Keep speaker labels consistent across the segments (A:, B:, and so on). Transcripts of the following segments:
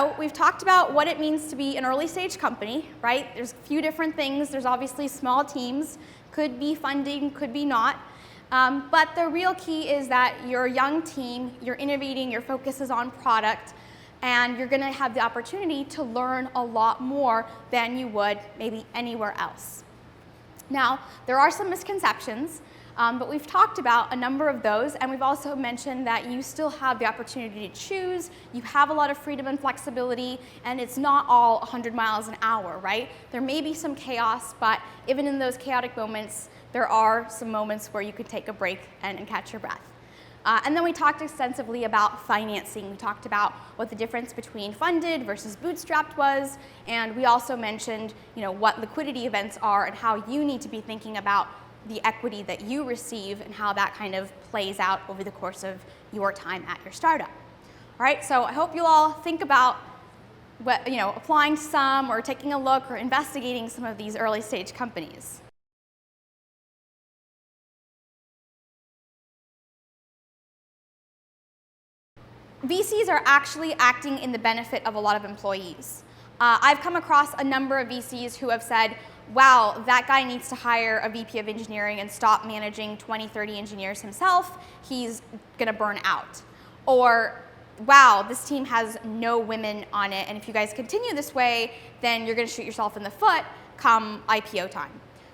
A: So we've talked about what it means to be an early stage company, right? There's a few different things. There's obviously small teams, could be funding, could be not. But the real key is that you're a young team, you're innovating, your focus is on product, and you're going to have the opportunity to learn a lot more than you would maybe anywhere else. Now, there are some misconceptions, but we've talked about a number of those, and we've also mentioned that you still have the opportunity to choose, you have a lot of freedom and flexibility, and it's not all 100 miles an hour, right? There may be some chaos, but even in those chaotic moments, there are some moments where you could take a break and catch your breath. And then we talked extensively about financing. We talked about what the difference between funded versus bootstrapped was, and we also mentioned, what liquidity events are and how you need to be thinking about the equity that you receive and how that kind of plays out over the course of your time at your startup. All right, so I hope you'll all think about applying to some or taking a look or investigating some of these early stage companies. VCs are actually acting in the benefit of a lot of employees. I've come across a number of VCs who have said, wow, that guy needs to hire a VP of engineering and stop managing 20, 30 engineers himself. He's going to burn out. Or, wow, this team has no women on it, and if you guys continue this way, then you're going to shoot yourself in the foot come IPO time,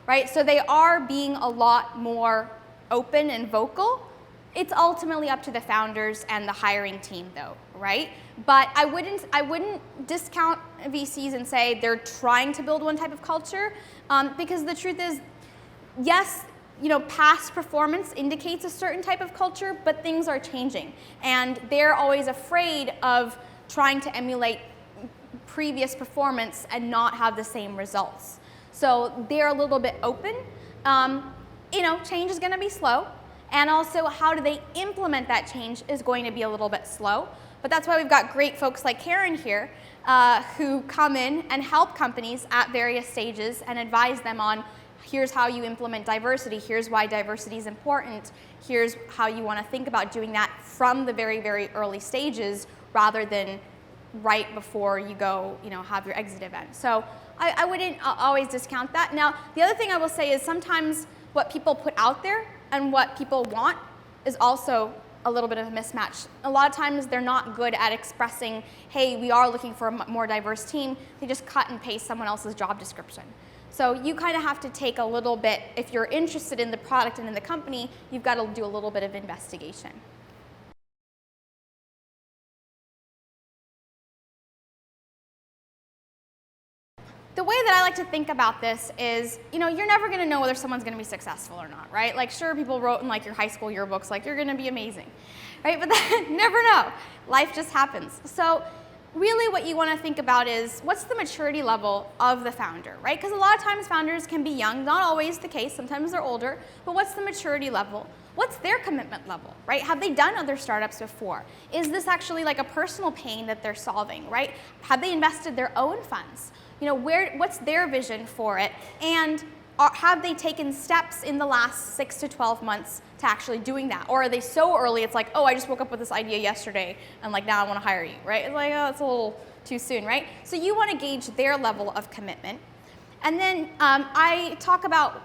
A: right? So they are being a lot more open and vocal. It's ultimately up to the founders and the hiring team, though, right? But I wouldn't discount VCs and say they're trying to build one type of culture, because the truth is, yes, past performance indicates a certain type of culture, but things are changing, and they're always afraid of trying to emulate previous performance and not have the same results. So they're a little bit open. Change is going to be slow. And also, how do they implement that change is going to be a little bit slow. But that's why we've got great folks like Karen here who come in and help companies at various stages and advise them on, here's how you implement diversity, here's why diversity is important, here's how you want to think about doing that from the very, very early stages rather than right before you go, have your exit event. So I wouldn't always discount that. Now, the other thing I will say is sometimes what people put out there and what people want is also a little bit of a mismatch. A lot of times they're not good at expressing, hey, we are looking for a more diverse team. They just cut and paste someone else's job description. So you kind of have to take a little bit, if you're interested in the product and in the company, you've got to do a little bit of investigation. The way that I like to think about this is, you're never going to know whether someone's going to be successful or not, right? Like, sure, people wrote in your high school yearbooks, you're going to be amazing, right? But never know. Life just happens. So really what you want to think about is, what's the maturity level of the founder, right? Because a lot of times founders can be young, not always the case, sometimes they're older, but what's the maturity level? What's their commitment level, right? Have they done other startups before? Is this actually a personal pain that they're solving, right? Have they invested their own funds? What's their vision for it? And have they taken steps in the last 6 to 12 months to actually doing that? Or are they so early, it's like, oh, I just woke up with this idea yesterday, and now I want to hire you, right? It's like, oh, it's a little too soon, right? So you want to gauge their level of commitment. And then I talk about,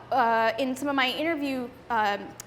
A: in some of my interview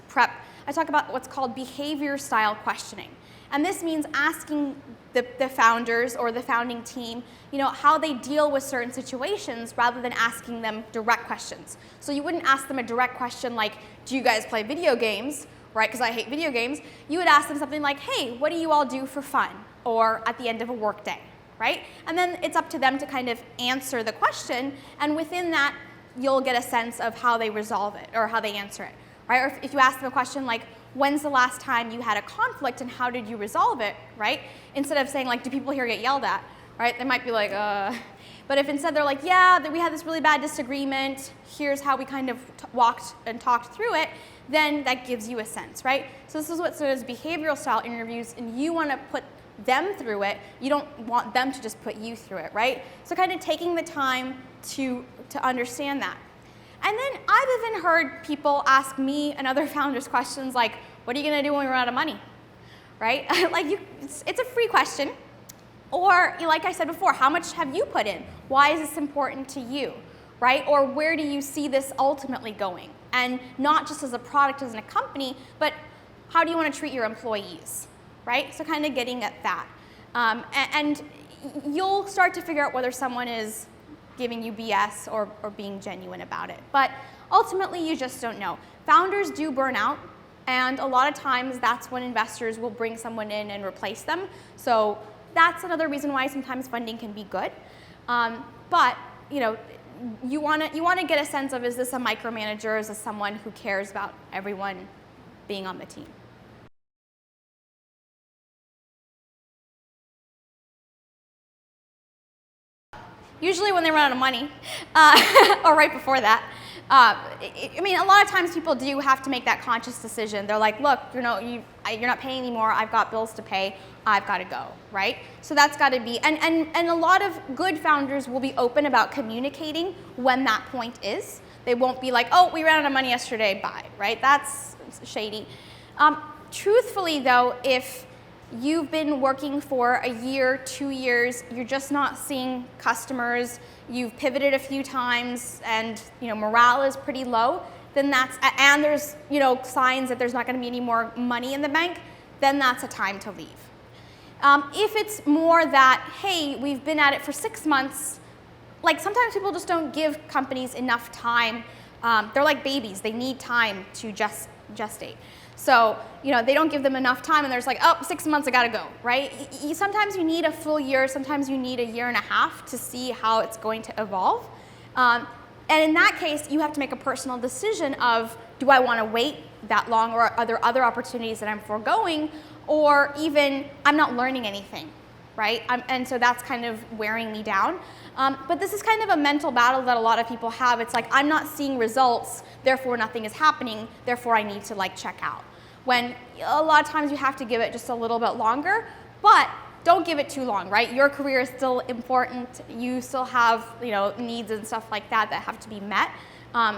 A: prep, I talk about what's called behavior style questioning. And this means asking the founders or the founding team, how they deal with certain situations rather than asking them direct questions. So you wouldn't ask them a direct question like, do you guys play video games, right? Because I hate video games. You would ask them something like, hey, what do you all do for fun? Or at the end of a work day, right? And then it's up to them to kind of answer the question, and within that, you'll get a sense of how they resolve it or how they answer it, right? Or if you ask them a question like, when's the last time you had a conflict and how did you resolve it, right? Instead of saying do people here get yelled at, right? They might be like, But if instead they're like, yeah, we had this really bad disagreement, here's how we kind of walked and talked through it, then that gives you a sense, right? So this is what's known as behavioral style interviews, and you want to put them through it. You don't want them to just put you through it, right? So kind of taking the time to understand that. And then I've even heard people ask me and other founders questions like, what are you going to do when we run out of money, right? It's a free question. Or, like I said before, how much have you put in? Why is this important to you, right? Or where do you see this ultimately going? And not just as a product, as in a company, but how do you want to treat your employees, right? So kind of getting at that. And you'll start to figure out whether someone is giving you BS or being genuine about it. But ultimately, you just don't know. Founders do burn out, and a lot of times that's when investors will bring someone in and replace them. So that's another reason why sometimes funding can be good. But you want to get a sense of, is this a micromanager? Is this someone who cares about everyone being on the team? Usually when they run out of money, or right before that. I mean, a lot of times people do have to make that conscious decision. They're like, look, you're not paying anymore. I've got bills to pay. I've got to go, right? So that's got to be, and a lot of good founders will be open about communicating when that point is. They won't be like, oh, we ran out of money yesterday, bye, right? That's shady. Truthfully, though, if you've been working for a year, 2 years, you're just not seeing customers, you've pivoted a few times, and morale is pretty low, then and there's signs that there's not going to be any more money in the bank, then that's a time to leave. If it's more that, hey, we've been at it for 6 months, like sometimes people just don't give companies enough time. They're like babies, they need time to gestate. So, they don't give them enough time and they're just like, oh, 6 months, I gotta go, right? Sometimes you need a full year, sometimes you need a year and a half to see how it's going to evolve. And in that case, you have to make a personal decision of, do I wanna wait that long, or are there other opportunities that I'm foregoing, or even I'm not learning anything, right? And so that's kind of wearing me down. But this is kind of a mental battle that a lot of people have. It's like, I'm not seeing results, therefore nothing is happening, therefore I need to check out. When a lot of times you have to give it just a little bit longer, but don't give it too long, right? Your career is still important. You still have needs and stuff like that have to be met.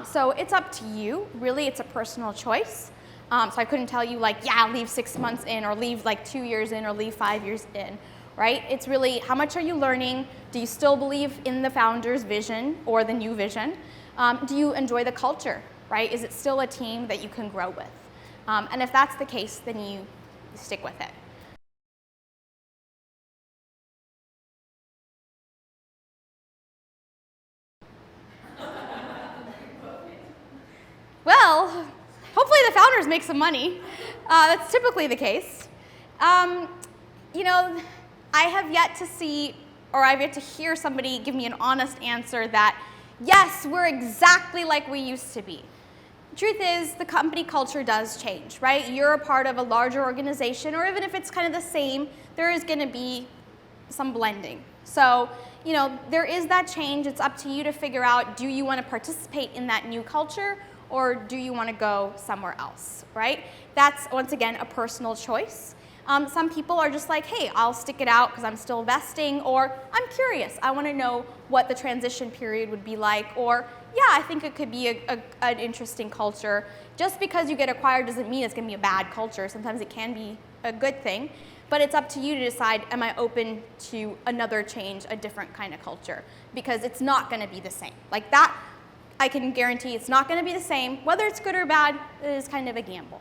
A: So it's up to you. Really, it's a personal choice. So I couldn't tell you leave 6 months in, or leave 2 years in, or leave 5 years in, right? It's really, how much are you learning? Do you still believe in the founder's vision or the new vision? Do you enjoy the culture, right? Is it still a team that you can grow with? And if that's the case, then you stick with it. Well, hopefully the founders make some money. That's typically the case. I have yet to see, or I've yet to hear somebody give me an honest answer that, yes, we're exactly like we used to be. Truth is, the company culture does change, right? You're a part of a larger organization, or even if it's kind of the same, there is going to be some blending. So, there is that change. It's up to you to figure out, do you want to participate in that new culture, or do you want to go somewhere else, right? That's, once again, a personal choice. Some people are just like, hey, I'll stick it out because I'm still vesting, or I'm curious. I want to know what the transition period would be like, or yeah, I think it could be an interesting culture. Just because you get acquired doesn't mean it's going to be a bad culture. Sometimes it can be a good thing, but it's up to you to decide, am I open to another change, a different kind of culture? Because it's not going to be the same. Like that, I can guarantee it's not going to be the same. Whether it's good or bad, it is kind of a gamble.